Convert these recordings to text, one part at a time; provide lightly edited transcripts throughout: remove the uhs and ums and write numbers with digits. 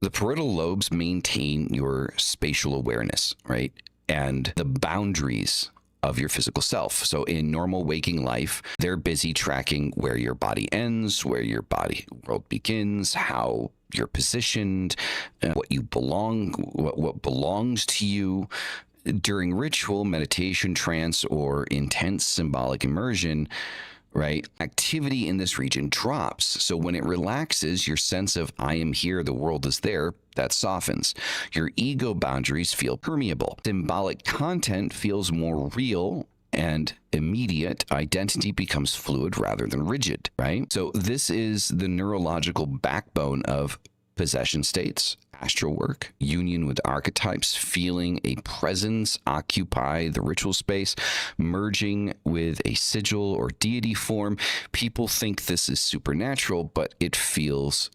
The parietal lobes maintain your spatial awareness, right? And the boundaries of your physical self. So in normal waking life, they're busy tracking where your body ends, where your body world begins, how you're positioned, what you belong, what belongs to you. During ritual, meditation, trance, or intense symbolic immersion, right, activity in this region drops. So when it relaxes, your sense of I am here, the world is there, that softens. Your ego boundaries feel permeable. Symbolic content feels more real and immediate. Identity becomes fluid rather than rigid, right? So this is the neurological backbone of possession states, astral work, union with archetypes, feeling a presence occupy the ritual space, merging with a sigil or deity form. People think this is supernatural, but it feels,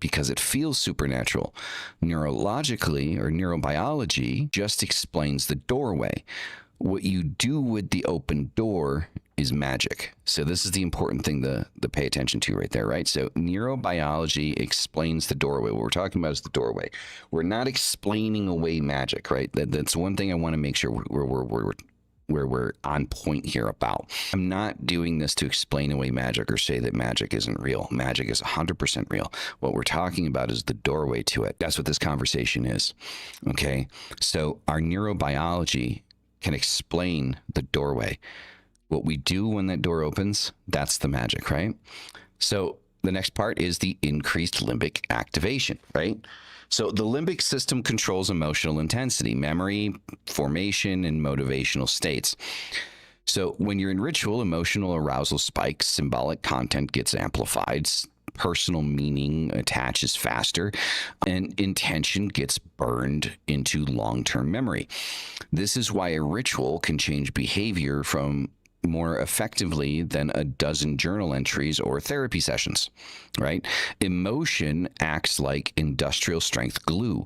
because it feels supernatural, neurologically or neurobiology just explains the doorway. What you do with the open door is magic. So this is the important thing to pay attention to right there, right? So neurobiology explains the doorway. What we're talking about is the doorway. We're not explaining away magic, right? That's one thing I want to make sure we're on point here about. I'm not doing this to explain away magic or say that magic isn't real. Magic is 100% real. What we're talking about is the doorway to it. That's what this conversation is, okay? So our neurobiology can explain the doorway. What we do when that door opens, that's the magic, right? So the next part is the increased limbic activation, right? So the limbic system controls emotional intensity, memory, formation, and motivational states. So when you're in ritual, emotional arousal spikes, symbolic content gets amplified, personal meaning attaches faster, and intention gets burned into long-term memory. This is why a ritual can change behavior from more effectively than a dozen journal entries or therapy sessions, right? Emotion acts like industrial strength glue.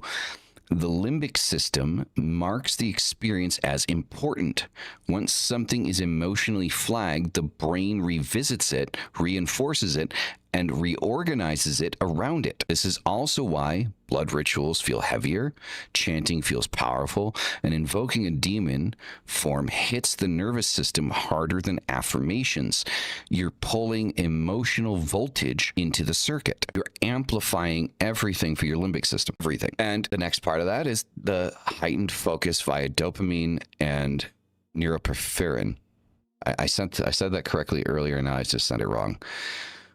The limbic system marks the experience as important. Once something is emotionally flagged, the brain revisits it, reinforces it, and reorganizes it around it. This is also why blood rituals feel heavier, chanting feels powerful, and invoking a demon form hits the nervous system harder than affirmations. You're pulling emotional voltage into the circuit. You're amplifying everything for your limbic system, everything. And the next part of that is the heightened focus via dopamine and neuroporphyrin. I said that correctly earlier, now I just said it wrong.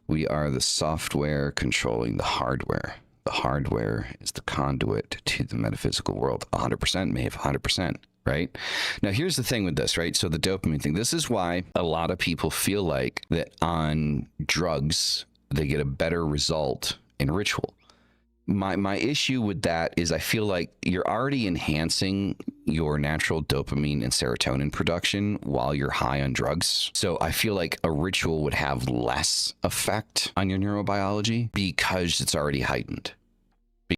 We are the software controlling the hardware. The hardware is the conduit to the metaphysical world. 100%, Maeve, 100%, right? Now, here's the thing with this, right? So the dopamine thing, this is why a lot of people feel like that on drugs, they get a better result in ritual. My issue with that is I feel like you're already enhancing your natural dopamine and serotonin production while you're high on drugs. So I feel like a ritual would have less effect on your neurobiology because it's already heightened.